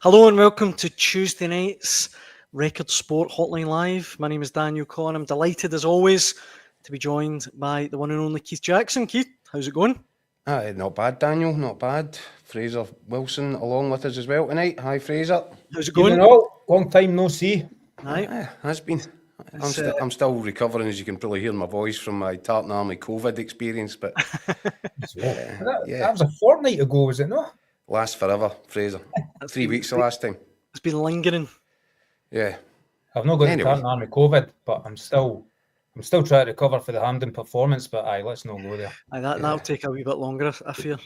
Hello and welcome to Tuesday night's Record Sport Hotline Live. My name is Daniel Caw and I'm delighted as always to be joined by the one and only Keith Jackson. Keith, how's it going? Not bad, Daniel, not bad. Fraser Wilson along with us as well tonight. Hi, Fraser. How's it going? Evening all. Long time no see. Aye. Has been. I'm still recovering, as you can probably hear in my voice, from my Tartan Army COVID experience, but That was a fortnight ago, was it not? lasts forever, Fraser. 3 weeks the last time. It's been lingering. Yeah. I've not got Anyway. the Tartan Army COVID, but I'm still trying to recover for the Hampden performance. But let's not go there. Aye, that'll take a wee bit longer, I fear.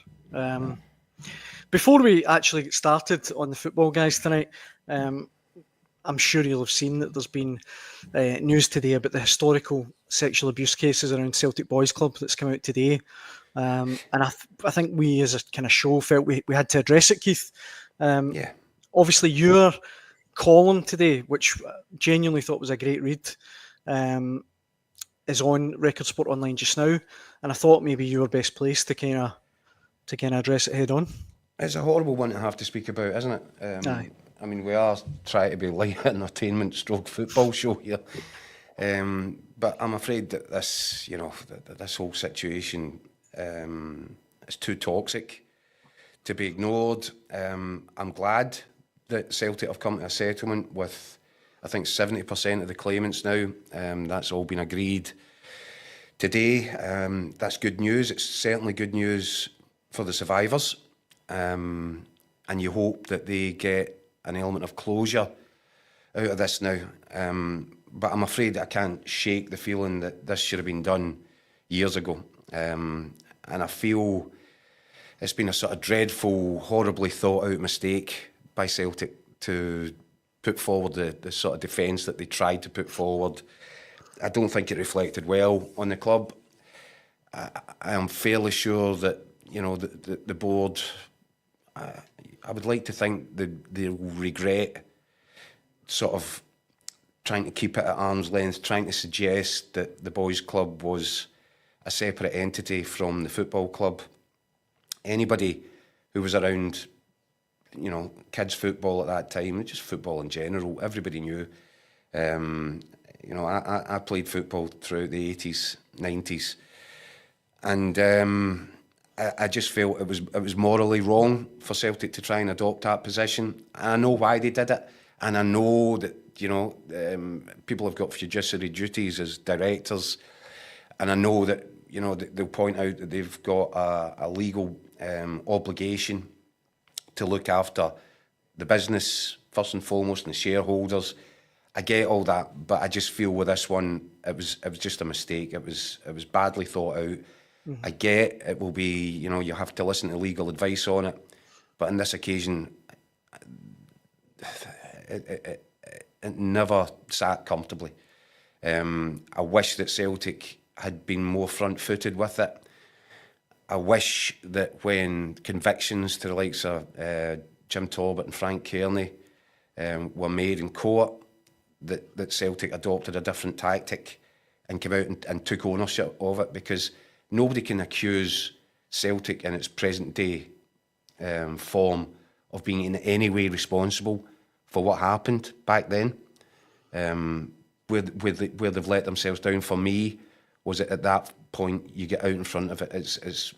Before we actually get started on the football, guys, tonight, I'm sure you'll have seen that there's been news today about the historical sexual abuse cases around Celtic Boys Club that's come out today. And I think we as a kind of show felt we had to address it, Keith. Obviously, your column today, which I genuinely thought was a great read, is on Record Sport Online just now. And I thought maybe you were best placed to kind of address it head on. It's a horrible one to have to speak about, isn't it? Aye. I mean, we are trying to be light entertainment stroke football show here. But I'm afraid that this whole situation is too toxic to be ignored. I'm glad that Celtic have come to a settlement with, I think, 70% of the claimants now. That's all been agreed today. That's good news. It's certainly good news for the survivors. And you hope that they get an element of closure out of this now. But I'm afraid I can't shake the feeling that this should have been done years ago. And I feel it's been a sort of dreadful, horribly thought out mistake by Celtic to put forward the sort of defence that they tried to put forward. I don't think it reflected well on the club. I am fairly sure that, the board, I would like to think they'll regret sort of trying to keep it at arm's length, trying to suggest that the boys' club was a separate entity from the football club. Anybody who was around, kids' football at that time, just football in general, everybody knew. I played football throughout the 80s, 90s, and I just felt it was morally wrong for Celtic to try and adopt that position. I know why they did it, and I know that people have got fiduciary duties as directors, and I know that they'll point out that they've got a legal obligation to look after the business first and foremost and the shareholders. I get all that, but I just feel with this one, it was just a mistake. It was badly thought out. Mm-hmm. I get it will be, you have to listen to legal advice on it, but on this occasion, it never sat comfortably. I wish that Celtic had been more front-footed with it. I wish that when convictions to the likes of Jim Talbot and Frank Kearney were made in court, that Celtic adopted a different tactic and came out and took ownership of it, because nobody can accuse Celtic in its present day form of being in any way responsible for what happened back then. Where they've let themselves down for me was at that point you get out in front of it.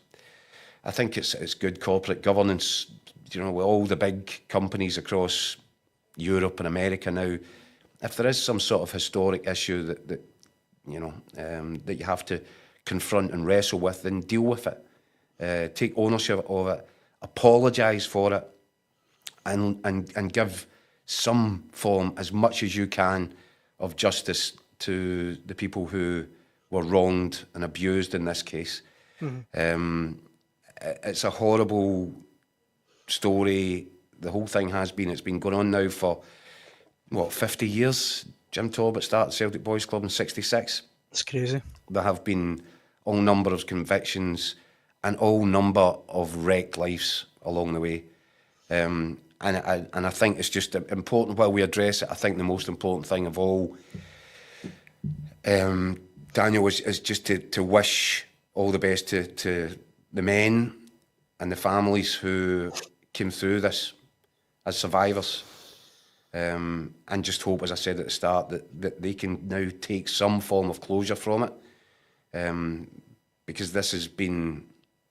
I think it's good corporate governance, with all the big companies across Europe and America now. If there is some sort of historic issue that you have to confront and wrestle with, then deal with it. Take ownership of it, apologise for it, and give some form, as much as you can, of justice to the people who were wronged and abused in this case. Mm-hmm. It's a horrible story. The whole thing it's been going on now for, 50 years? Jim Talbot started Celtic Boys Club in 66. It's crazy. There have been all number of convictions and all number of wrecked lives along the way. And I think it's just important while we address it. I think the most important thing of all, Daniel, is just to wish all the best to the men and the families who came through this. as survivors, and just hope, as I said at the start, that they can now take some form of closure from it, because this has been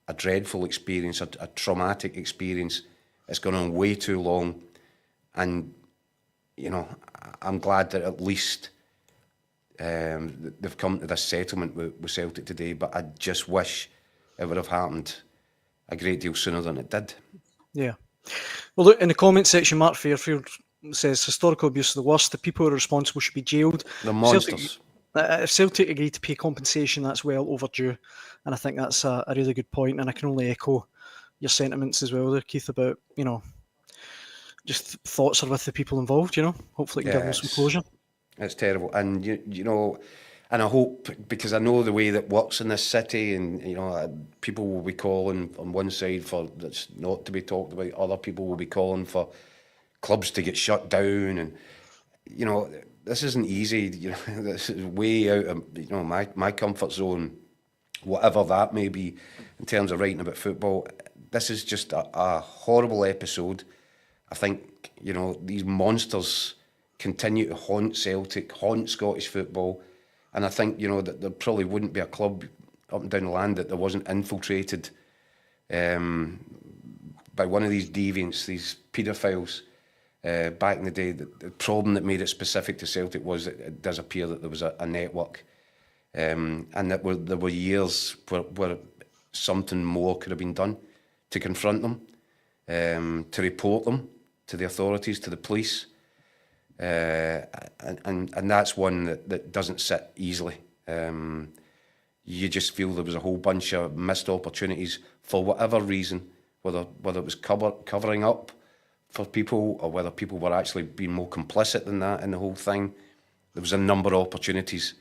a dreadful experience, a traumatic experience. It's gone on way too long, and I'm glad that at least they've come to this settlement with Celtic today, but I just wish it would have happened a great deal sooner than it did. Yeah. Well, look, in the comment section, Mark Fairfield says historical abuse is the worst. The people who are responsible should be jailed. They're monsters. If Celtic agreed to pay compensation, that's well overdue, and I think that's a really good point. And I can only echo your sentiments as well there, Keith, about just thoughts are with the people involved. Hopefully, it can give them some closure. It's terrible, and and I hope, because I know the way that works in this city, and people will be calling on one side for that's not to be talked about. Other people will be calling for clubs to get shut down, and this isn't easy. This is way out of my comfort zone, whatever that may be in terms of writing about football. This is just a horrible episode. I think these monsters continue to haunt Celtic, haunt Scottish football, and I think that there probably wouldn't be a club up and down the land that there wasn't infiltrated by one of these deviants, these paedophiles. Back in the day, the problem that made it specific to Celtic was that it does appear that there was a network, and that there were years where something more could have been done to confront them, to report them to the authorities, to the police. And that's one that doesn't sit easily. You just feel there was a whole bunch of missed opportunities for whatever reason, whether it was covering up for people, or whether people were actually being more complicit than that in the whole thing. There was a number of opportunities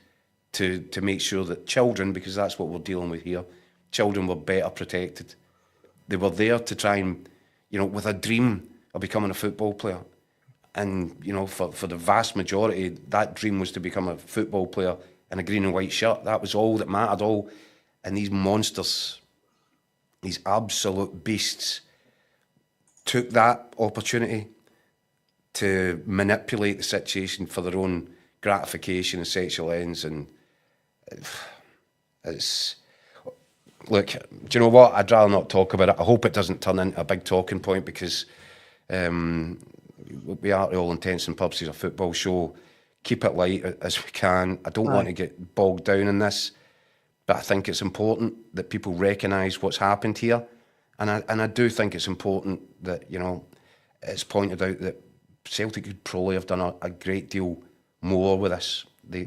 to make sure that children, because that's what we're dealing with here, children were better protected. They were there to try and, with a dream of becoming a football player. And, for the vast majority, that dream was to become a football player in a green and white shirt. That was all that mattered, And these monsters, these absolute beasts, took that opportunity to manipulate the situation for their own gratification and sexual ends. And it's... Look, do you know what? I'd rather not talk about it. I hope it doesn't turn into a big talking point, because... we are, to all intents and purposes, a football show. Keep it light as we can. I don't want to get bogged down in this, but I think it's important that people recognise what's happened here, and I do think it's important that it's pointed out that Celtic could probably have done a great deal more with this. They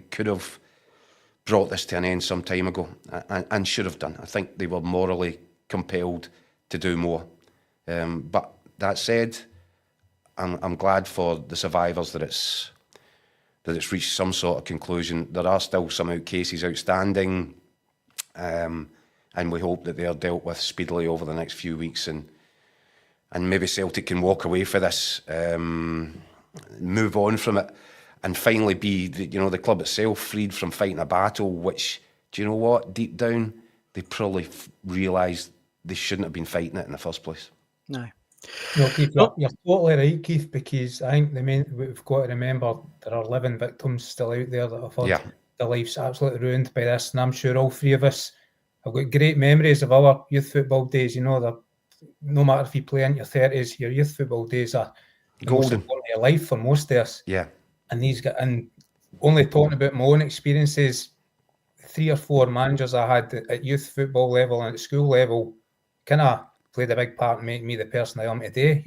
could have brought this to an end some time ago, and should have done. I think they were morally compelled to do more. But that said, I'm glad for the survivors that it's reached some sort of conclusion. There are still some cases outstanding, and we hope that they are dealt with speedily over the next few weeks, and maybe Celtic can walk away from this, move on from it, and finally be the club itself, freed from fighting a battle which, do you know what, deep down they probably realised they shouldn't have been fighting it in the first place. No. No, Keith, you're totally right, Keith, because I think we've got to remember there are 11 victims still out there that have had their lives absolutely ruined by this, and I'm sure all three of us have got great memories of our youth football days. No matter if you play in your 30s, your youth football days are the most important of your life for most of us. Yeah. And only talking about my own experiences, 3 or 4 managers I had at youth football level and at school level kind of played a big part in making me the person I am today.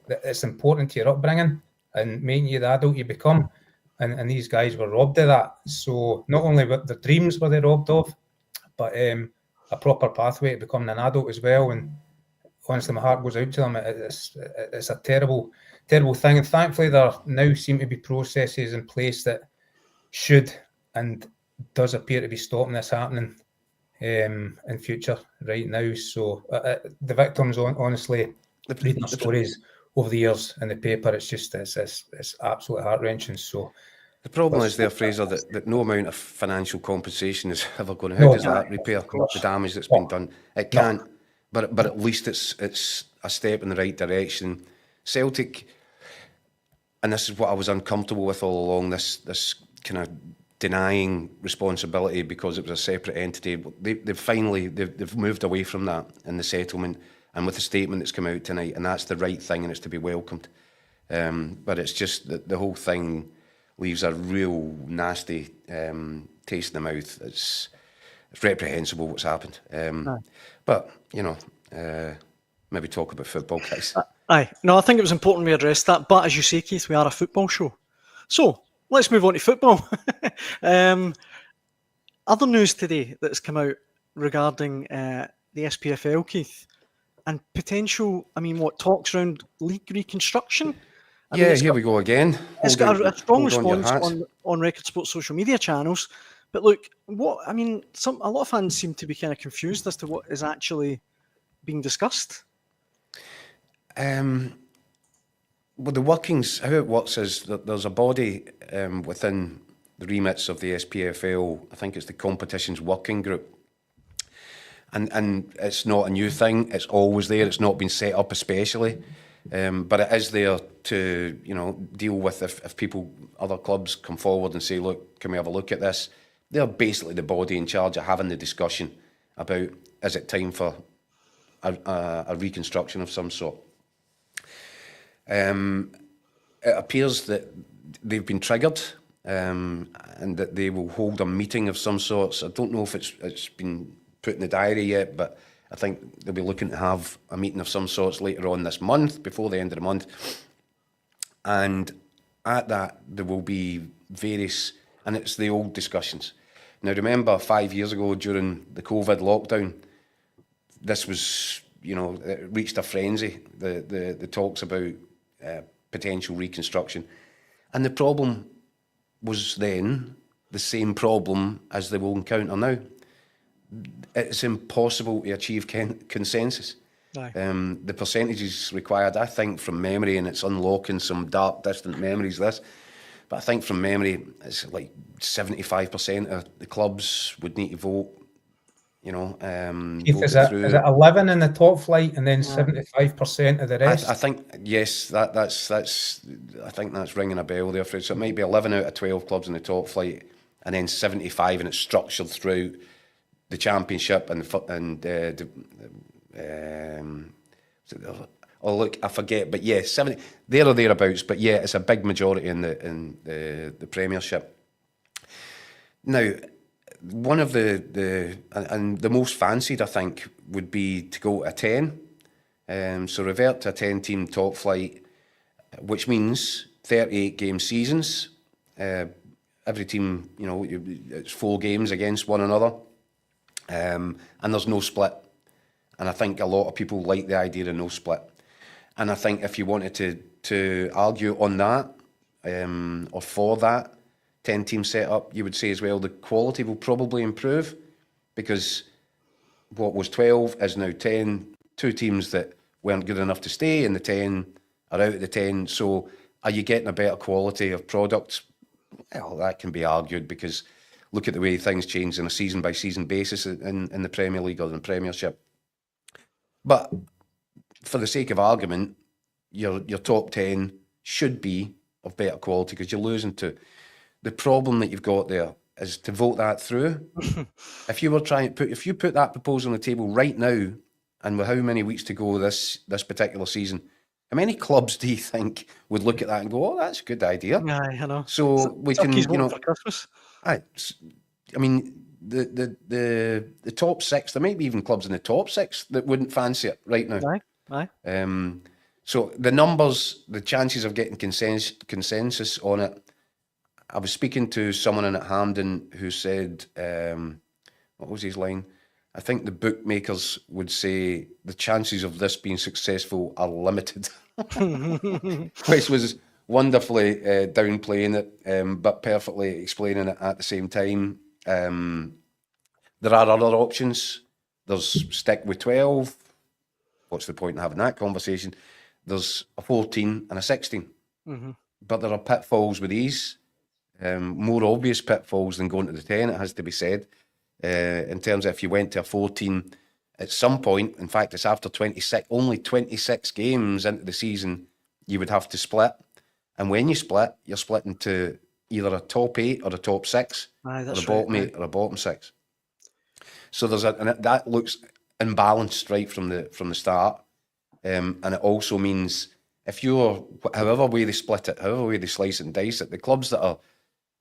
It's important to your upbringing and making you the adult you become. And these guys were robbed of that. So not only were their dreams were they robbed of, but a proper pathway to becoming an adult as well. And honestly, my heart goes out to them. It's a terrible, terrible thing. And thankfully, there now seem to be processes in place that should and does appear to be stopping this happening in future right now. So the victims, honestly, reading their stories over the years in the paper, it's absolutely heart-wrenching. So the problem is there, Fraser, that no amount of financial compensation is ever going to... How does that repair the damage that's been done? It can't, but at least it's a step in the right direction. Celtic, and this is what I was uncomfortable with all along, this kind of denying responsibility because it was a separate entity. They've moved away from that in the settlement and with the statement that's come out tonight, and that's the right thing and it's to be welcomed. But it's just that the whole thing leaves a real nasty taste in the mouth. It's reprehensible what's happened. But, you know, maybe talk about football, guys. Aye. No, I think it was important we addressed that. But as you say, Keith, we are a football show. So let's move on to football. Other news today that's come out regarding the SPFL, Keith, and potential, talks around league reconstruction? Here we go again. It's got a strong response on Record Sports social media channels. But look, a lot of fans seem to be kind of confused as to what is actually being discussed. Well, the workings, how it works is that there's a body within the remits of the SPFL, I think it's the Competitions Working Group. And it's not a new thing, it's always there, it's not been set up especially. But it is there to, you know, deal with if people, other clubs come forward and say, look, can we have a look at this? They're basically the body in charge of having the discussion about, is it time for a reconstruction of some sort? It appears that they've been triggered and that they will hold a meeting of some sorts. I don't know if it's been put in the diary yet, but I think they'll be looking to have a meeting of some sorts later on this month, before the end of the month. And at that, there will be various, and it's the old discussions. Now, remember 5 years ago during the COVID lockdown, this was, you know, it reached a frenzy, the talks about potential reconstruction. And the problem was then the same problem as they will encounter now. It's impossible to achieve consensus. The percentages required, I think, from memory, and it's unlocking some dark, distant memories, this, but I think from memory, it's like 75% of the clubs would need to vote, you know. Keith, is it 11 in the top flight and then 75% of the rest? I think, yes, that's I think that's ringing a bell there, Fred. So it might be 11 out of 12 clubs in the top flight and then 75, and it's structured throughout the championship oh look, I forget, but yeah, 70 there or thereabouts. But yeah, it's a big majority in the Premiership. Now, one of the most fancied, I think, would be to go to a 10. So revert to a 10-team top flight, which means 38 game seasons. Every team, you know, it's 4 games against one another. And there's no split. And I think a lot of people like the idea of no split. And I think if you wanted to argue on that, or for that 10-team setup, you would say as well the quality will probably improve, because what was 12 is now 10. 2 teams that weren't good enough to stay in the 10 are out of the 10. So are you getting a better quality of product? Well, that can be argued, because look at the way things change on a season-by-season basis in the Premier League or in the Premiership. But for the sake of argument, your top 10 should be of better quality, because you're losing to. The problem that you've got there is to vote that through. If you put that proposal on the table right now, and with how many weeks to go this particular season, how many clubs do you think would look at that and go, "Oh, that's a good idea"? Aye, I know. So we can, you know, for Christmas. I mean, the top 6. There might be even clubs in the top 6 that wouldn't fancy it right now. Aye. So the numbers, the chances of getting consensus on it. I was speaking to someone in at Hampden who said, what was his line? I think the bookmakers would say the chances of this being successful are limited, which was wonderfully downplaying it, but perfectly explaining it at the same time. There are other options. There's stick with 12. What's the point in having that conversation? There's a 14 and a 16. Mm-hmm. But there are pitfalls with these. More obvious pitfalls than going to the 10, it has to be said. In terms of if you went to a 14, at some point, in fact, it's after 26, only 26 games into the season, you would have to split. And when you split, you're split into either a top 8 or a top 6, Aye, or that's a bottom right, 8 or a bottom 6. So that looks imbalanced right from the start, and it also means if you're, however way they split it, however way they slice it and dice it, the clubs that are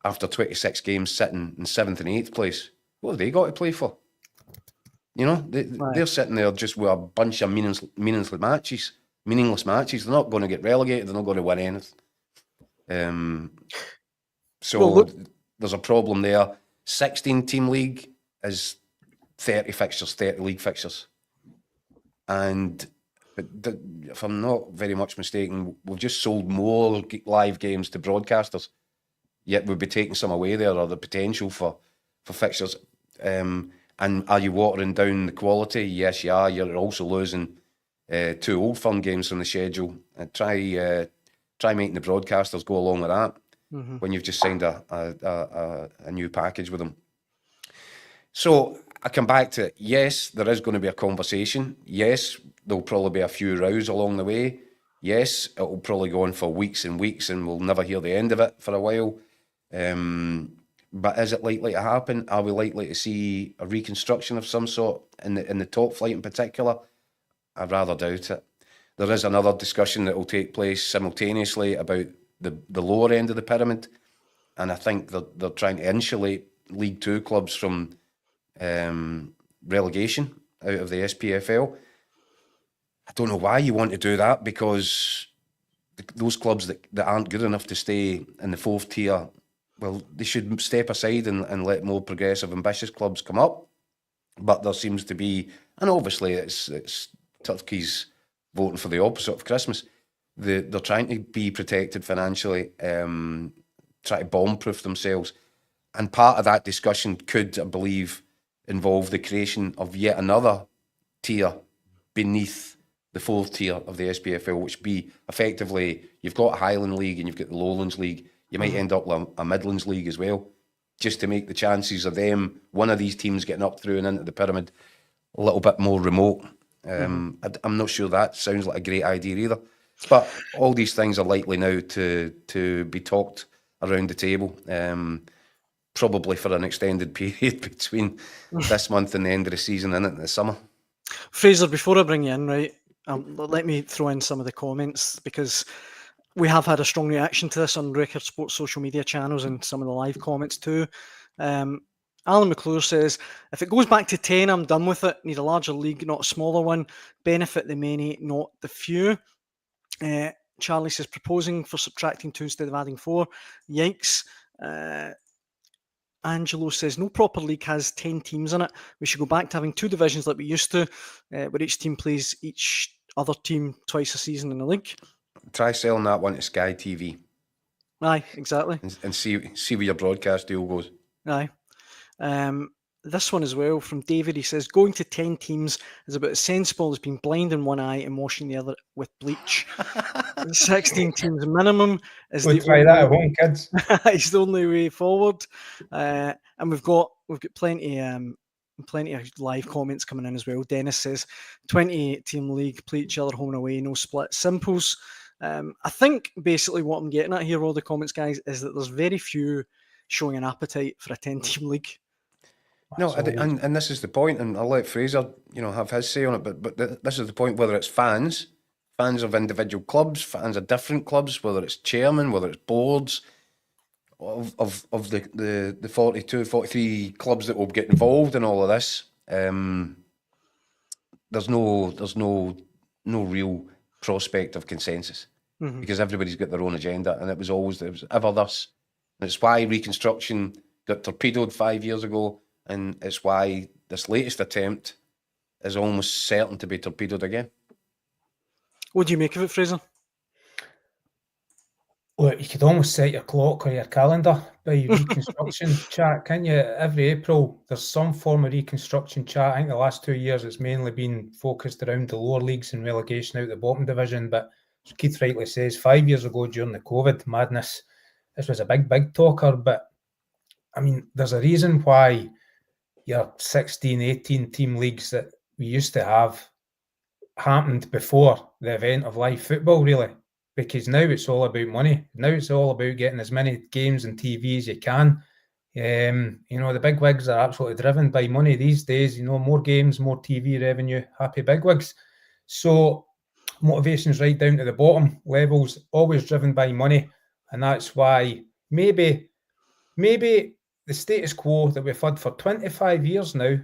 after 26 games sitting in 7th and 8th place, what have they got to play for? You know, they're sitting there just with a bunch of meaningless matches. They're not going to get relegated. They're not going to win anything. So there's a problem there. 16-team league is 30 fixtures, 30 league fixtures. And if I'm not very much mistaken, we've just sold more live games to broadcasters, yet we'll be taking some away there, or the potential for fixtures. And are you watering down the quality? Yes, you are. You're also losing 2 Old Firm games from the schedule. And try making the broadcasters go along with that when you've just signed a new package with them. So I come back to, yes, there is going to be a conversation. Yes, there'll probably be a few rows along the way. Yes, it'll probably go on for weeks and weeks and we'll never hear the end of it for a while. But is it likely to happen? Are we likely to see a reconstruction of some sort in the top flight in particular? I'd rather doubt it. There is another discussion that will take place simultaneously about the lower end of the pyramid, and I think they're trying to insulate League Two clubs from relegation out of the SPFL. I don't know why you want to do that, because those clubs that aren't good enough to stay in the 4th tier, well, they should step aside and let more progressive, ambitious clubs come up. But there seems to be, and obviously it's Turkey's voting for the opposite of Christmas. They're trying to be protected financially, try to bomb-proof themselves. And part of that discussion could, I believe, involve the creation of yet another tier beneath the 4th tier of the SPFL, which be effectively, you've got a Highland League and you've got the Lowlands League. You might end up with a Midlands League as well, just to make the chances of one of these teams getting up through and into the pyramid, a little bit more remote. I'm not sure that sounds like a great idea either. But all these things are likely now to be talked around the table, probably for an extended period between this month and the end of the season and into the summer. Fraser, before I bring you in, right, let me throw in some of the comments, because we have had a strong reaction to this on Record Sports social media channels and some of the live comments too. Alan McClure says, if it goes back to 10, I'm done with it. Need a larger league, not a smaller one. Benefit the many, not the few. Charlie says, proposing for subtracting 2 instead of adding 4. Yikes. Angelo says, no proper league has 10 teams in it. We should go back to having 2 divisions like we used to, where each team plays each other team twice a season in the league. Try selling that one to Sky TV. Aye, exactly. And see where your broadcast deal goes. Aye. This one as well from David. He says, going to 10 teams is about as sensible as being blind in one eye and washing the other with bleach. 16 teams minimum is We'll try that at home, kids. It's the only way forward. And we've got plenty of live comments coming in as well. Dennis says 28-team league, play each other home and away, no split simples. I think basically what I'm getting at here, all the comments, guys, is that there's very few showing an appetite for a 10-team league. No, and this is the point, and I'll let Fraser, have his say on it. But this is the point. Whether it's fans of individual clubs, fans of different clubs, whether it's chairman, whether it's boards of the 42, 43 clubs that will get involved in all of this, there's no real prospect of consensus, because everybody's got their own agenda, and it was ever thus. And it's why reconstruction got torpedoed 5 years ago. And it's why this latest attempt is almost certain to be torpedoed again. What do you make of it, Fraser? Look, you could almost set your clock or your calendar by reconstruction chat, can you? Every April, there's some form of reconstruction chat. I think the last 2 years it's mainly been focused around the lower leagues and relegation out the bottom division. But as Keith rightly says, 5 years ago during the COVID madness, this was a big talker. But, I mean, there's a reason why your 16, 18 team leagues that we used to have happened before the event of live football, really. because now it's all about money. Now it's all about getting as many games and TV as you can. The big wigs are absolutely driven by money these days. More games, more TV revenue, happy big wigs. So motivation's right down to the bottom levels, always driven by money. And that's why maybe the status quo that we've had for 25 years now,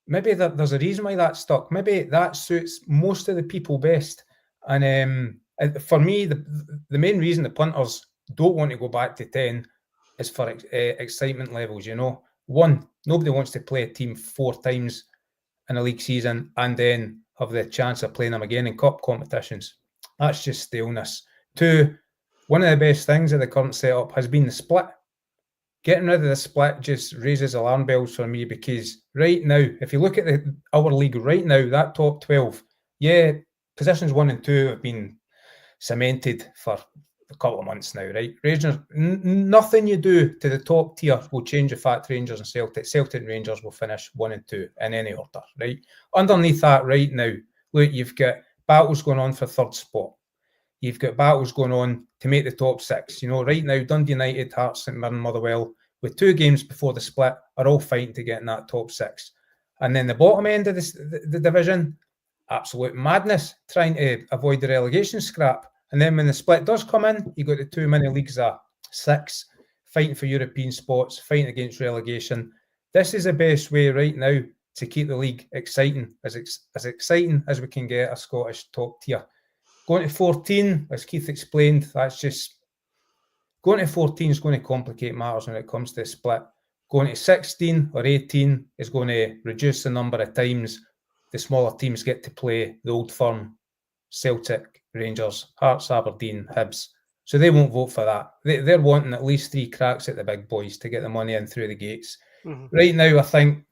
maybe there's a reason why that's stuck. Maybe that suits most of the people best. And for me, the main reason the punters don't want to go back to 10 is for excitement levels. One, nobody wants to play a team 4 times in a league season and then have the chance of playing them again in cup competitions. That's just staleness. 2, one of the best things of the current setup has been the split. Getting rid of the split just raises alarm bells for me, because right now, if you look at our league right now, that top 12, positions 1 and 2 have been cemented for a couple of months now, right? Rangers, nothing you do to the top tier will change the fact Rangers and Celtic and Rangers will finish 1 and 2 in any order, right? Underneath that right now, look, you've got battles going on for 3rd spot. You've got battles going on to make the top 6. Right now, Dundee United, Hearts, St Mirren, Motherwell, with 2 games before the split, are all fighting to get in that top 6. And then the bottom end of the division, absolute madness, trying to avoid the relegation scrap. And then when the split does come in, you've got the 2 mini leagues of 6, fighting for European spots, fighting against relegation. This is the best way right now to keep the league exciting, as exciting as we can get a Scottish top tier. Going to 14, as Keith explained, that's just... Going to 14 is going to complicate matters when it comes to the split. Going to 16 or 18 is going to reduce the number of times the smaller teams get to play the Old Firm, Celtic, Rangers, Hearts, Aberdeen, Hibs. So they won't vote for that. They're wanting at least 3 cracks at the big boys to get the money in through the gates. Mm-hmm. Right now, I think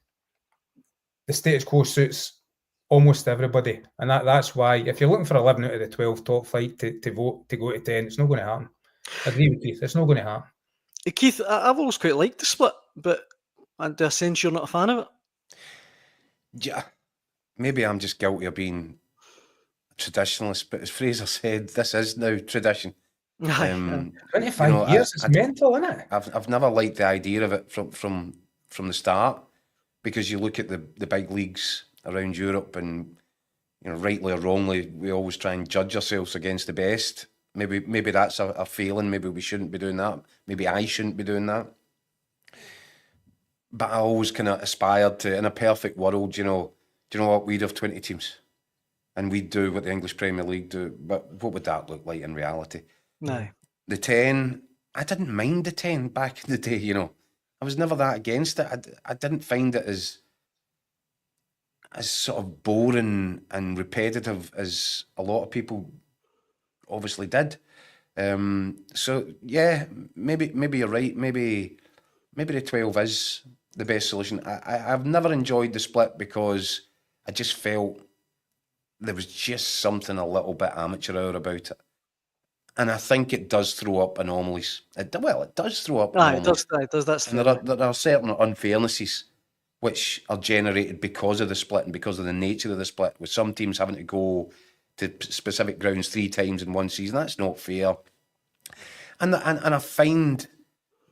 the status quo suits almost everybody. And that's why, if you're looking for 11 out of the 12 top flight to vote to go to 10, it's not going to happen. I agree with Keith. It's not going to happen. Keith, I've always quite liked the split, but do I sense you're not a fan of it? Yeah, maybe I'm just guilty of being a traditionalist, but as Fraser said, this is now tradition. 25 years, it's mental, isn't it? I've never liked the idea of it from the start, because you look at the big leagues around Europe, and rightly or wrongly, we always try and judge ourselves against the best. Maybe that's a failing. Maybe we shouldn't be doing that. Maybe I shouldn't be doing that. But I always kind of aspired to, in a perfect world, do you know what, we'd have 20 teams, and we'd do what the English Premier League do. But what would that look like in reality? No. The 10, I didn't mind the 10 back in the day, I was never that against it. I didn't find it as sort of boring and repetitive as a lot of people obviously did. So yeah, maybe you're right. Maybe the 12 is the best solution. I've never enjoyed the split, because I just felt there was just something a little bit amateur hour about it. And I think it does throw up anomalies. It does throw up anomalies. It does. That's and there are certain unfairnesses which are generated because of the split and because of the nature of the split, with some teams having to go to specific grounds 3 times in one season. That's not fair. And I find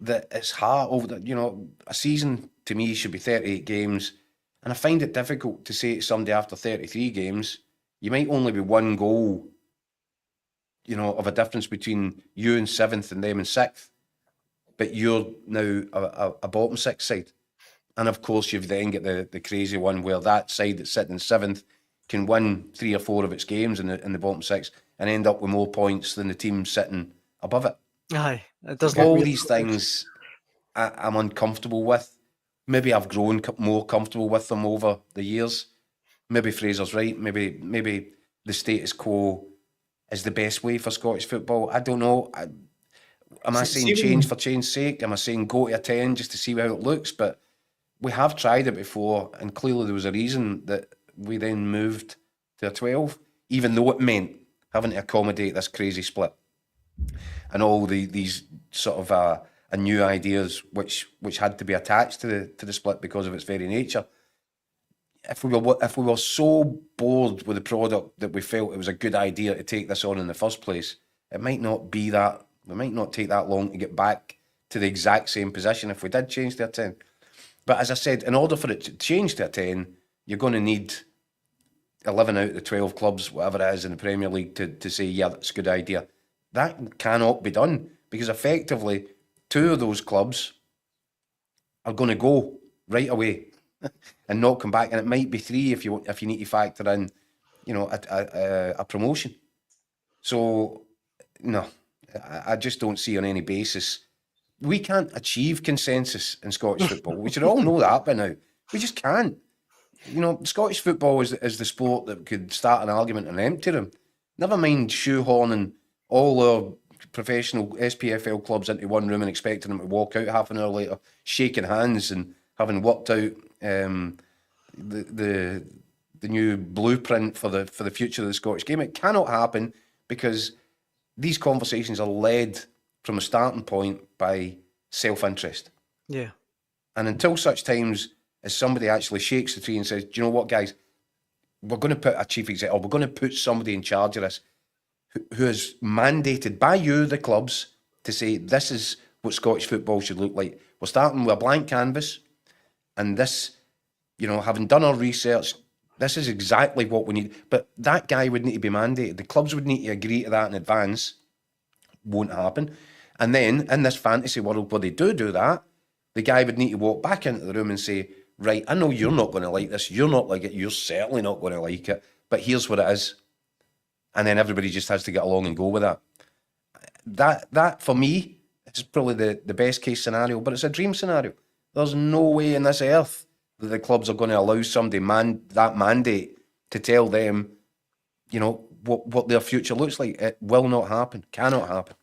that it's hard. A season to me should be 38 games, and I find it difficult to say to somebody after 33 games, you might only be 1 goal, of a difference between you in 7th and them in 6th, but you're now a bottom 6 side. And of course, you've then got the crazy one where that side that's sitting in 7th can win 3 or 4 of its games in the bottom 6 and end up with more points than the team sitting above it. Aye, it does. All these things I'm uncomfortable with. Maybe I've grown more comfortable with them over the years. Maybe Fraser's right. Maybe the status quo is the best way for Scottish football. I don't know. Am I saying change for change's sake? Am I saying go to a 10 just to see how it looks? But we have tried it before, and clearly there was a reason that we then moved to a 12, even though it meant having to accommodate this crazy split and all these sort of new ideas which had to be attached to the split because of its very nature. If we were so bored with the product that we felt it was a good idea to take this on in the first place, it might not be that. It might not take that long to get back to the exact same position if we did change to a 10. But as I said, in order for it to change to a 10, you're going to need 11 out of the 12 clubs, whatever it is in the Premier League, to say, yeah, that's a good idea. That cannot be done because effectively 2 of those clubs are going to go right away and not come back, and it might be 3 if you need to factor in, a promotion. So no, I just don't see on any basis we can't achieve consensus in Scottish football. We should all know that by now. We just can't. Scottish football is the sport that could start an argument in an empty room. Never mind shoehorning all our professional SPFL clubs into one room and expecting them to walk out half an hour later, shaking hands and having worked out the new blueprint for the future of the Scottish game. It cannot happen because these conversations are led from a starting point by self-interest. Yeah. And until such times as somebody actually shakes the tree and says, do you know what, guys, we're going to put a chief executive, or we're going to put somebody in charge of this who is mandated by you, the clubs, to say this is what Scottish football should look like. We're starting with a blank canvas, and this, having done our research, this is exactly what we need. But that guy would need to be mandated. The clubs would need to agree to that in advance. Won't happen. And then, in this fantasy world where they do that, the guy would need to walk back into the room and say, right, I know you're not going to like this. You're not like it. You're certainly not going to like it. But here's what it is. And then everybody just has to get along and go with that. That for me, is probably the best case scenario, but it's a dream scenario. There's no way in this earth that the clubs are going to allow somebody that mandate to tell them, what their future looks like. It will not happen. Cannot happen.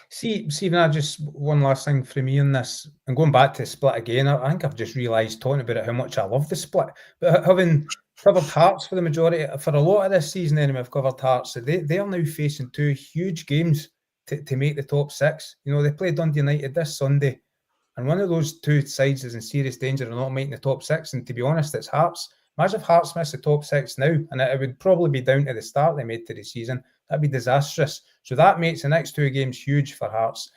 See, Stephen, just one last thing for me in this, and going back to the split again, I think I've just realised talking about it how much I love the split. But having covered Hearts for the majority, for a lot of this season anyway, I've covered Hearts. So they are now facing 2 huge games to make the top 6. They play Dundee United this Sunday, and one of those 2 sides is in serious danger of not making the top 6. And to be honest, it's Hearts. Imagine if Hearts miss the top 6 now, and it would probably be down to the start they made to the season. That'd be disastrous. So that makes the next 2 games huge for Hearts.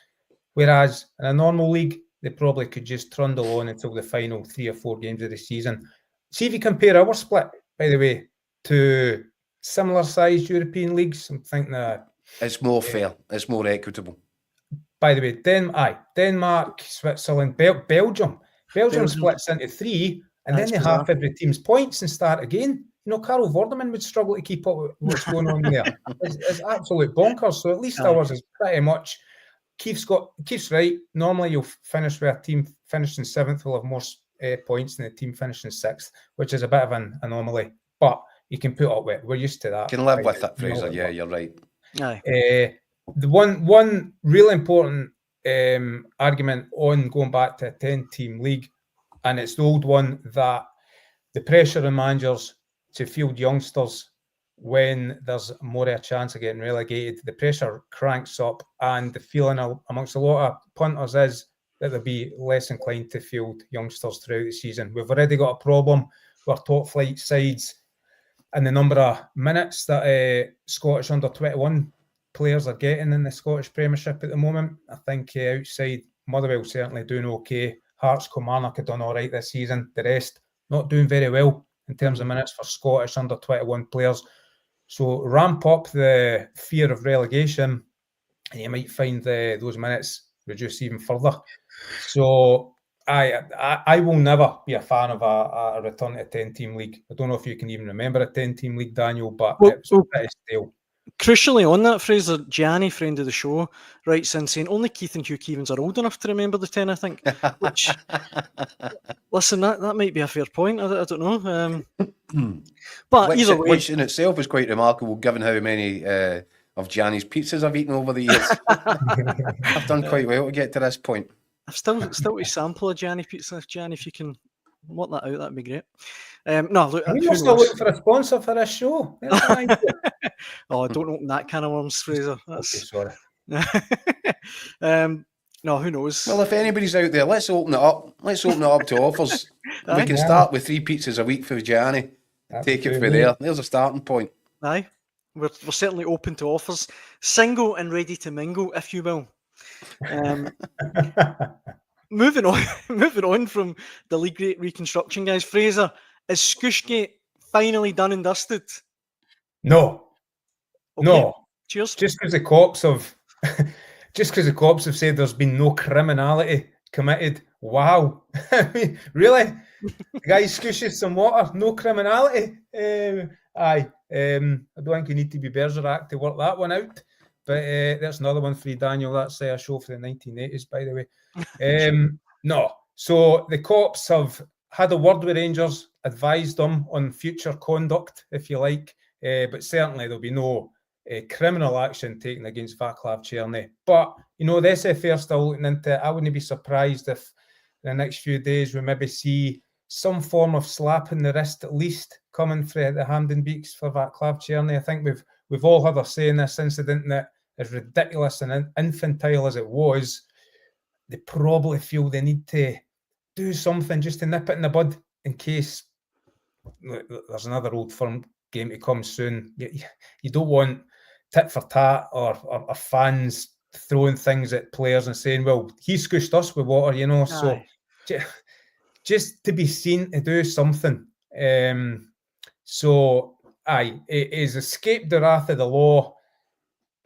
Whereas in a normal league, they probably could just trundle on until the final 3 or 4 games of the season. See if you compare our split, by the way, to similar sized European leagues. I'm thinking that it's more fair. It's more equitable. By the way, Denmark, Switzerland, Belgium. Belgium splits into 3, and then they half every team's points and start again. Carl Vorderman would struggle to keep up with what's going on there. It's absolute bonkers. So at least ours is pretty much. Keith's right. Normally you'll finish with a team finishing 7th will have more points than a team finishing 6th, which is a bit of an anomaly. But you can put up with it. We're used to that. You can live with that, Fraser. Yeah, you're right. The one really important argument on going back to a 10-team league, and it's the old one that the pressure on managers to field youngsters when there's more of a chance of getting relegated, the pressure cranks up, and the feeling amongst a lot of punters is that they'll be less inclined to field youngsters throughout the season. We've already got a problem with our top flight sides and the number of minutes that Scottish under-21 players are getting in the Scottish Premiership at the moment. I think outside Motherwell certainly doing okay. Hearts, Kilmarnock have done all right this season. The rest not doing very well in terms of minutes for Scottish under-21 players. So ramp up the fear of relegation and you might find those minutes reduce even further. So I will never be a fan of a return to a 10-team league. I don't know if you can even remember a 10-team league, Daniel, but it was pretty stale. Crucially on that, Fraser, Gianni, friend of the show, writes in saying only Keith and Hugh Keevans are old enough to remember the 10, I think. Which, listen, that might be a fair point. I don't know. But either way, which in itself is quite remarkable, given how many of Gianni's pizzas I've eaten over the years. I've done quite well to get to this point. I've still to sample a Gianni pizza. Gianni, if you can work that out, that'd be great. No, look, we're still looking for a sponsor for this show. Oh, don't open that can of worms, Fraser. That's... Okay, sorry. No, who knows? Well, if anybody's out there, let's open it up. Let's open it up to offers. We can start with 3 pizzas a week for Gianni. Take it from there. There's a starting point. Aye. we're certainly open to offers. Single and ready to mingle, if you will. Moving on, moving on from the league reconstruction, guys. Fraser, is Scooshgate finally done and dusted? No. Okay. No. Cheers. Just because the cops have said there's been no criminality committed. Wow. I mean, really? The guy scooshes some water, no criminality. I don't think you need to be Bergerac to work that one out. But that's another one for you, Daniel. That's a show for the 1980s, by the way. No. So the cops have had a word with Rangers, advised them on future conduct, if you like. But certainly there'll be no criminal action taken against Václav Černý. But, you know, the SFA are still looking into it. I wouldn't be surprised if in the next few days we maybe see some form of slap in the wrist at least coming from the Hampden Beaks for Václav Černý. I think we've all heard her saying this incident that as ridiculous and infantile as it was, they probably feel they need to do something just to nip it in the bud in case there's another Old Firm game to come soon. You don't want tit for tat or fans throwing things at players and saying, well, he scooshed us with water, you know. Aye. So just to be seen to do something. So, aye, it is escaped the wrath of the law.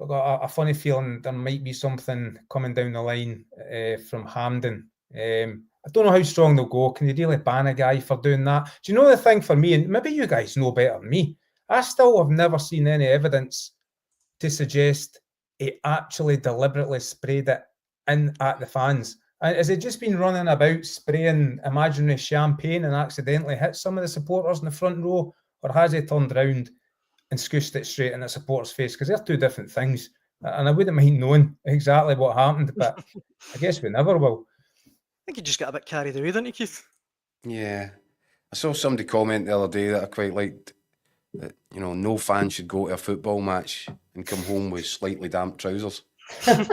I've got a funny feeling there might be something coming down the line from Hampden. I don't know how strong they'll go. Can you really ban a guy for doing that? Do you know the thing for me, and maybe you guys know better than me, I still have never seen any evidence to suggest he actually deliberately sprayed it in at the fans. And has it just been running about spraying imaginary champagne and accidentally hit some of the supporters in the front row? Or has he turned around and scooshed it straight in the supporter's face? Because they're two different things. And I wouldn't mind knowing exactly what happened, but I guess we never will. I think you just got a bit carried away, didn't you, Keith? Yeah. I saw somebody comment the other day that I quite liked, that, you know, no fan should go to a football match and come home with slightly damp trousers. That's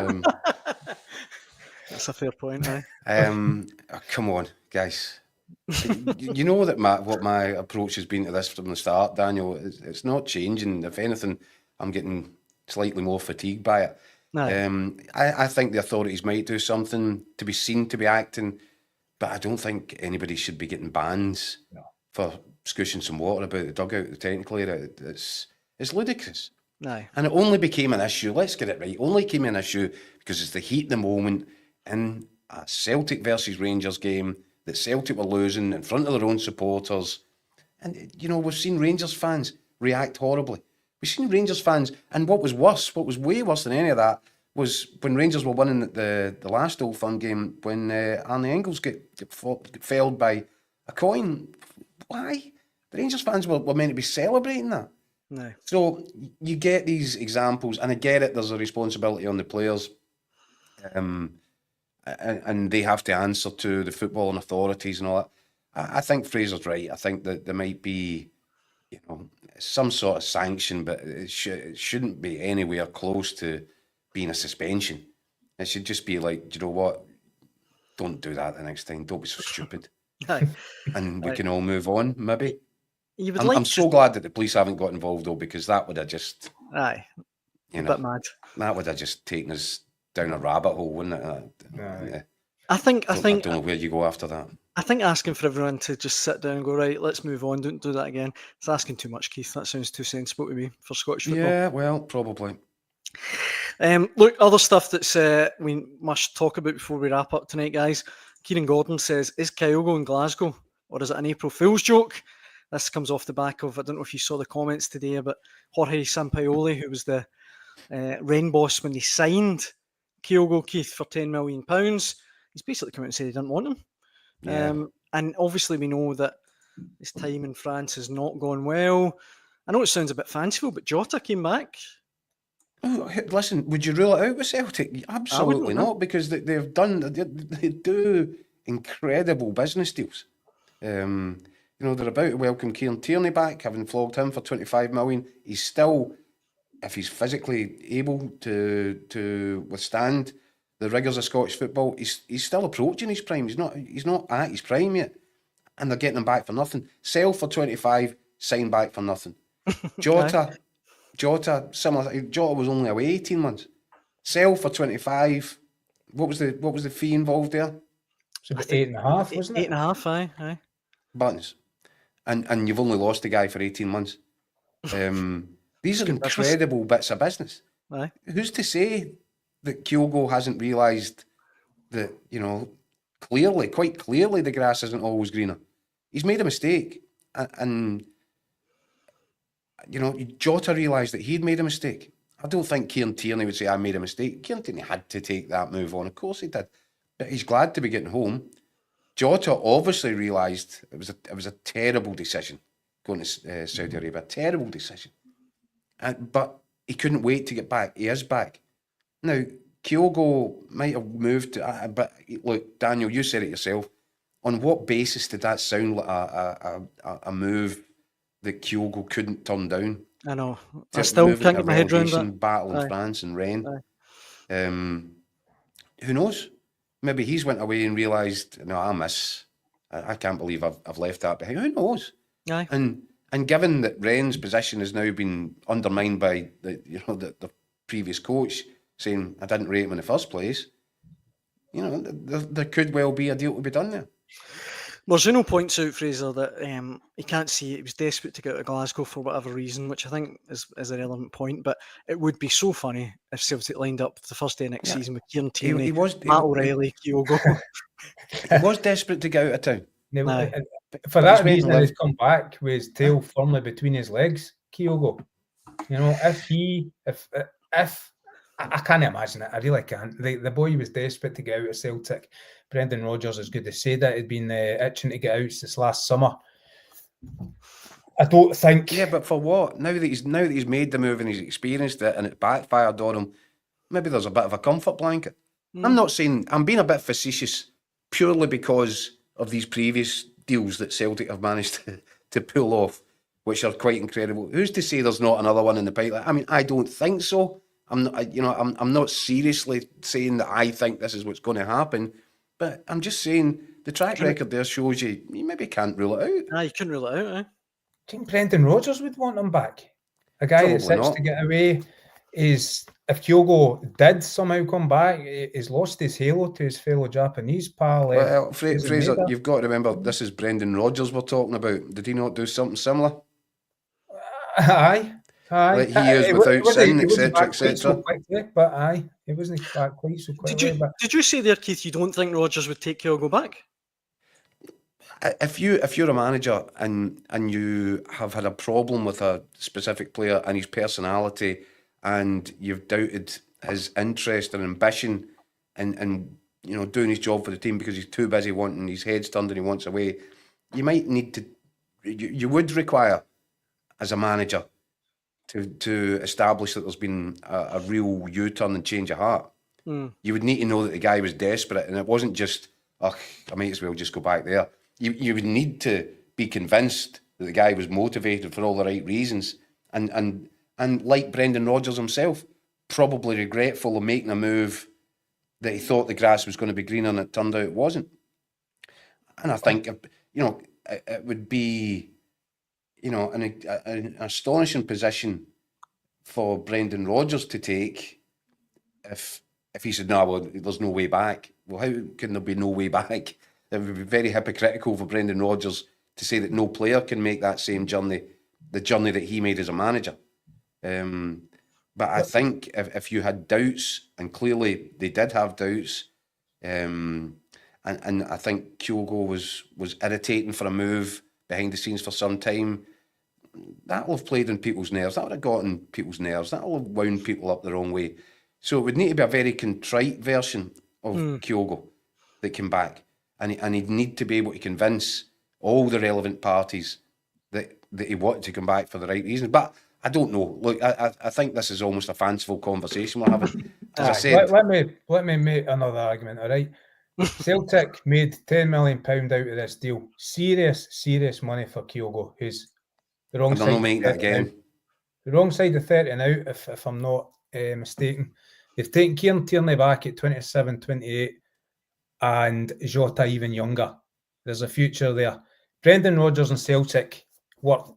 a fair point, aye. Come on, guys. You know that what my approach has been to this from the start, Daniel. It's not changing. If anything, I'm getting slightly more fatigued by it. I think the authorities might do something to be seen to be acting, but I don't think anybody should be getting bans for scooshing some water about the dugout. Technically, it's ludicrous. Aye. And it only became an issue, let's get it right, only came an issue because it's the heat of the moment in a Celtic versus Rangers game that Celtic were losing in front of their own supporters. And, you know, we've seen Rangers fans react horribly. We've seen Rangers fans, and what was way worse than any of that, was when Rangers were winning the last Old Firm game, when Arnie Engels get felled by a coin. Why? The Rangers fans were meant to be celebrating that. No. So you get these examples, and I get it, there's a responsibility on the players. And they have to answer to the footballing authorities and all that. I think Fraser's right. I think that there might be, you know, some sort of sanction, but it shouldn't be anywhere close to being a suspension. It should just be like, you know what? Don't do that the next time. Don't be so stupid. And we can all move on, maybe. I'm so glad that the police haven't got involved, though, because that would have just... Aye. You know, a bit mad. That would have just taken us down a rabbit hole, wouldn't it? I don't know where you go after that. I think asking for everyone to just sit down and go, right, let's move on, don't do that again. It's asking too much, Keith. That sounds too sensible to me for Scottish football. Yeah, well, probably. Look, other stuff that's we must talk about before we wrap up tonight, guys. Kieran Gordon says, is Kyogo in Glasgow, or is it an April Fool's joke? This comes off the back of, I don't know if you saw the comments today, but Jorge Sampaoli, who was the Wren boss when they signed Kyogo, Keith, for £10 million. He's basically come out and said he didn't want him. Yeah. And obviously we know that his time in France has not gone well. I know it sounds a bit fanciful, but Jota came back. Oh, listen, would you rule it out with Celtic? Absolutely not, because they do incredible business deals. You know, they're about to welcome Kieran Tierney back, having flogged him for £25 million. He's still, if he's physically able to withstand the rigours of Scottish football, he's still approaching his prime. He's not at his prime yet, and they're getting him back for nothing. Sell for 25, sign back for nothing. Jota, Jota, similar. Jota was only away 18 months. Sell for 25. What was the fee involved there? It's about 8.5, wasn't it? 8.5, aye. Buttons. And you've only lost a guy for 18 months. These are incredible bits of business. Aye. Who's to say that Kyogo hasn't realised that, quite clearly the grass isn't always greener. He's made a mistake. And Jota realised that he'd made a mistake. I don't think Kieran Tierney would say, I made a mistake. Kieran Tierney had to take that move on. Of course he did. But he's glad to be getting home. Jota obviously realised it was a terrible decision going to Saudi Arabia. Terrible decision. But he couldn't wait to get back. He is back. Now, Kyogo might have moved to... but look, Daniel, you said it yourself. On what basis did that sound like a move that Kyogo couldn't turn down? I know. I still can't get my head around that. Battle in France and Rennes. Who knows? Maybe he's went away and realised, no, I can't believe I've left that behind. Who knows? Aye. And given that Rennes' position has now been undermined by the previous coach saying I didn't rate him in the first place, there could well be a deal to be done there. Well, Zuno points out, Fraser, that he can't see it. He was desperate to get out of Glasgow for whatever reason, which I think is a relevant point. But it would be so funny if Celtic lined up the first day next season with Kieran Tierney, Matt O'Reilly, Kyogo. He was desperate to get out of town. No, for that reason, he's come back with his tail firmly between his legs, Kyogo. If I can't imagine it. I really can't. The boy was desperate to get out of Celtic. Brendan Rodgers is good to say that he'd been itching to get out since last summer. I don't think. Yeah, but for what? Now that he's made the move and he's experienced it and it backfired on him, maybe there's a bit of a comfort blanket. I'm not saying, I'm being a bit facetious purely because of these previous deals that Celtic have managed to pull off, which are quite incredible. Who's to say there's not another one in the pipeline? I mean, I don't think so. I'm not seriously saying that I think this is what's going to happen, but I'm just saying the track record there shows you maybe can't rule it out. You couldn't rule it out, I think Brendan Rodgers would want him back. A guy that sits to get away is, if Kyogo did somehow come back, he's lost his halo to his fellow Japanese pal. Well, Fraser, you've got to remember, this is Brendan Rodgers we're talking about. Did he not do something similar? Aye. Like he is without sin, etc., etc. But it wasn't back quite so quickly. Did you say there, Keith, you don't think Rodgers would take Kyogo back? If you're a manager and you have had a problem with a specific player and his personality, and you've doubted his interest and ambition and doing his job for the team because he's too busy wanting his head's turned and he wants away, you might need to. You would require, as a manager, to establish that there's been a real U-turn and change of heart. You would need to know that the guy was desperate and it wasn't just, I might as well just go back there. You would need to be convinced that the guy was motivated for all the right reasons and like Brendan Rodgers himself, probably regretful of making a move that he thought the grass was going to be greener and it turned out it wasn't. And I think, it would be, an astonishing position for Brendan Rodgers to take if he said, no, well, there's no way back. Well, how can there be no way back? It would be very hypocritical for Brendan Rodgers to say that no player can make that same journey, the journey that he made as a manager. But I think if you had doubts, and clearly they did have doubts, and I think Kyogo was irritating for a move behind the scenes for some time, that will have played on people's nerves. That would have gotten people's nerves. That will have wound people up the wrong way. So it would need to be a very contrite version of Kyogo that came back. And he'd need to be able to convince all the relevant parties that he wanted to come back for the right reasons. But I don't know. Look, I think this is almost a fanciful conversation we're having. As I said, let me make another argument, all right? Celtic made £10 million out of this deal. Serious money for Kyogo, who's the wrong side. Make that again. The wrong side of 30 now, if I'm not mistaken. They've taken Kieran Tierney back at 27, 28, and Jota even younger. There's a future there. Brendan Rodgers and Celtic worked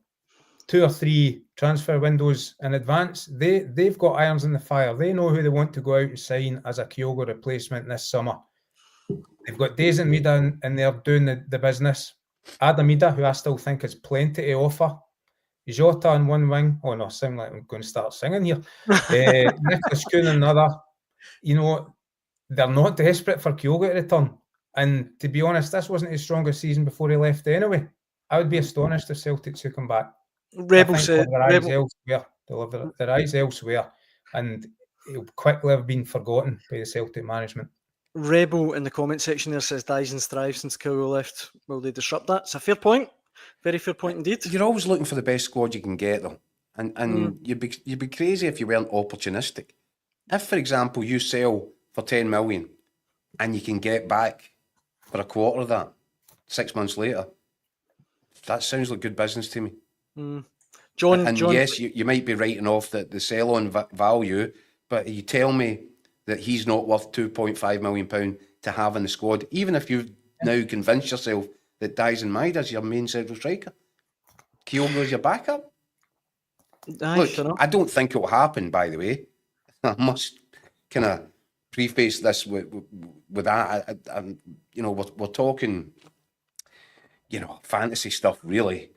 2 or 3 transfer windows in advance. They've got irons in the fire. They know who they want to go out and sign as a Kyogo replacement this summer. They've got Days and Mida in there doing the business. Adam Mida, who I still think has plenty to offer. Jota on one wing. Oh no, I sound like I'm going to start singing here. Nicholas Kuhn another. You know, they're not desperate for Kyogo to return. And to be honest, this wasn't his strongest season before he left anyway. I would be astonished if Celtic took him back. Rebels their eyes elsewhere, and he'll quickly have been forgotten by the Celtic management. Rebel in the comment section there says Dyson thrives since Kyogo left. Will they disrupt that? It's a fair point. Very fair point indeed. You're always looking for the best squad you can get, though. And you'd be crazy if you weren't opportunistic. If, for example, you sell for 10 million and you can get back for a quarter of that 6 months later, that sounds like good business to me. John, yes, you might be writing off the sell-on value, but you tell me that he's not worth £2.5 million to have in the squad, even if you've now convinced yourself that Dyson Maida's your main central striker. Kyogo's your backup. Look, I don't think it will happen, by the way. I must kind of preface this with that. We're talking, fantasy stuff, really.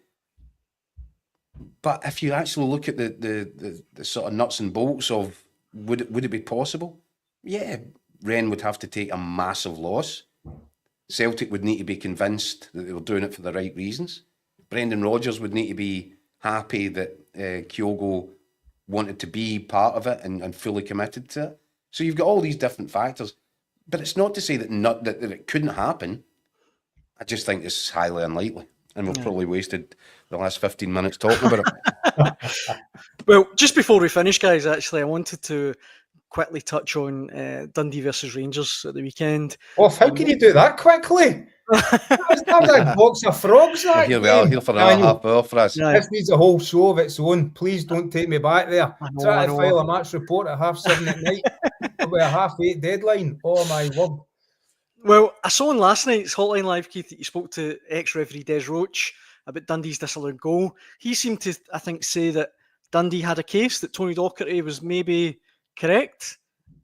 But if you actually look at the sort of nuts and bolts of would it be possible? Yeah, Rennes would have to take a massive loss. Celtic would need to be convinced that they were doing it for the right reasons. Brendan Rodgers would need to be happy that Kyogo wanted to be part of it and fully committed to it. So you've got all these different factors. But it's not to say that it couldn't happen. I just think it's highly unlikely. And we've probably wasted the last 15 minutes talking about it. Well, just before we finish, guys, actually, I wanted to quickly touch on Dundee versus Rangers at the weekend. Oh, how can you do that quickly? That was a box of frogs. That here we are, here for another half hour for us. This needs a whole show of its own. Please don't take me back there. Try to file a match report at 7:30 at night with a 8:30 deadline. Oh my word. Well, I saw on last night's Hotline Live, Keith, that you spoke to ex-referee Des Roach about Dundee's disallowed goal. He seemed to, I think, say that Dundee had a case, that Tony Docherty was maybe correct.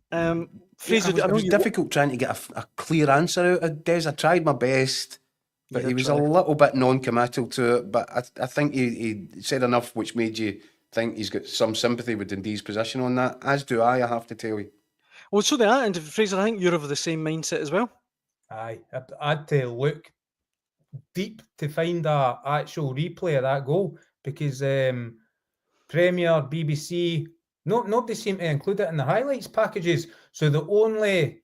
Fraser, it was difficult trying to get a clear answer out of Des. I tried my best, but he was a little bit non-committal to it. But I think he said enough which made you think he's got some sympathy with Dundee's position on that, as do I have to tell you. Well, so they are, and Fraser, I think you're of the same mindset as well. Aye, I had to look deep to find a actual replay of that goal because Premier, BBC, nobody seemed to include it in the highlights packages. So the only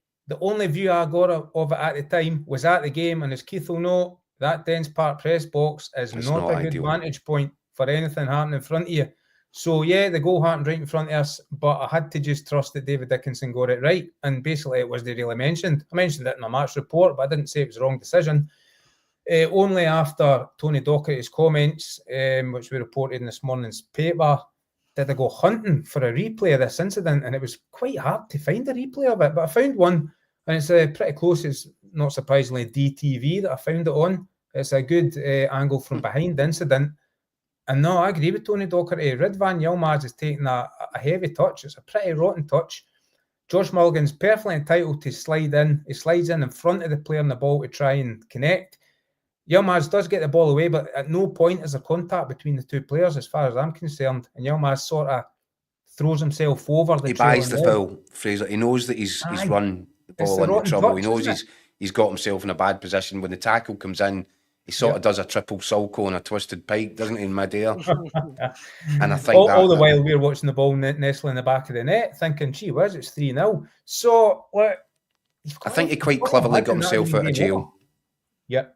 view I got of it at the time was at the game, and as Keith will know, that Dens Park press box is not a good vantage point for anything happening in front of you. So yeah, the goal happened right in front of us, but I had to just trust that David Dickinson got it right. And basically it was they really mentioned. I mentioned it in my match report, but I didn't say it was the wrong decision. Only after Tony Docherty's comments, which we reported in this morning's paper, did I go hunting for a replay of this incident, and it was quite hard to find a replay of it. But I found one, and it's pretty close. It's not surprisingly DTV that I found it on. It's a good angle from behind the incident. And no, I agree with Tony Docherty. Ridvan Yilmaz is taking a heavy touch. It's a pretty rotten touch. Josh Mulligan's perfectly entitled to slide in. He slides in front of the player on the ball to try and connect. Yilmaz does get the ball away, but at no point is there contact between the two players as far as I'm concerned. And Yilmaz sort of throws himself over the He buys the foul, Fraser. He knows that he's run the ball into trouble. He knows he's got himself in a bad position. When the tackle comes in, he sort of does a triple sulco and a twisted pike, doesn't he, in midair? And I think all the while we're watching the ball nestle in the back of the net, thinking, gee whiz, it's 3-0. So, I think he quite cleverly got himself out of jail. Yeah,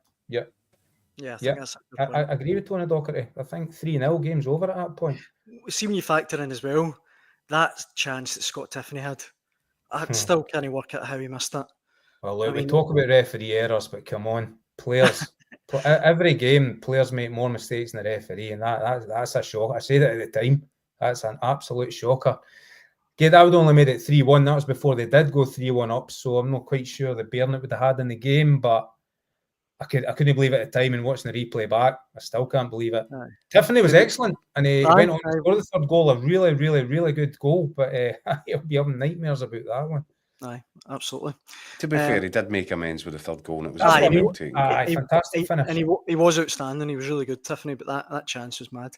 I think that's a good point. I agree with Tony Docherty. I think 3-0, game's over at that point. See, when you factor in as well, that chance that Scott Tiffany had, I still can't work out how he missed that. Well, look, we talk about referee errors, but come on, players. Every game, players make more mistakes than the referee, and that's a shock. I said it at the time. That's an absolute shocker. Yeah, that would only made it 3-1. That was before they did go 3-1 up, so I'm not quite sure the Bernard would have had in the game, but I couldn't believe it at the time, and watching the replay back, I still can't believe it. Aye. Tiffany was excellent, and he went on to Aye. score the third goal, a really, really, really good goal, but he'll be having nightmares about that one. Aye, absolutely. To be fair, he did make amends with the third goal, and it was That's a what I very mean. well taken. Aye, fantastic finish. And he was outstanding. He was really good, Tiffany, but that chance was mad.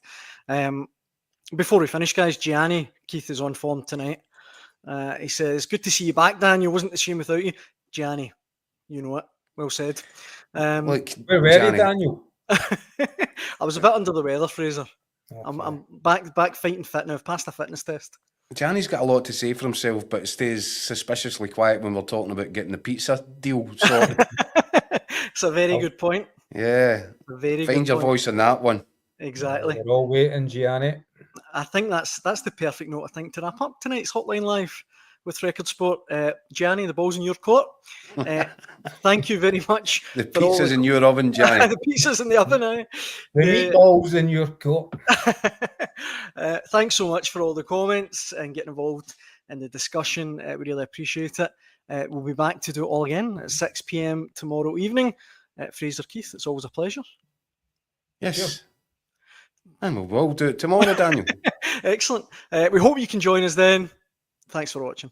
Before we finish, guys, Gianni, Keith is on form tonight. He says, good to see you back, Daniel. Wasn't the shame without you. Gianni, you know it. Well said. Look, Where were you, Gianni, Daniel? I was a bit under the weather, Fraser. Okay. I'm back fighting fit now. I've passed the fitness test. Gianni's got a lot to say for himself, but stays suspiciously quiet when we're talking about getting the pizza deal sorted. It's a very good point. Yeah. A very Find good your point. voice on that one. Exactly. We're all waiting, Gianni. I think that's the perfect note, I think, to wrap up tonight's Hotline Live with Record Sport. Gianni, the ball's in your court. Thank you very much. The pizza's in your oven, Gianni. The pizza's in the oven, The meatballs in your court. Thanks so much for all the comments and getting involved in the discussion. We really appreciate it. We'll be back to do it all again at 6 p.m. tomorrow evening. Fraser, Keith, it's always a pleasure. Yes. Sure. And we'll do it tomorrow, Daniel. Excellent. We hope you can join us then. Thanks for watching.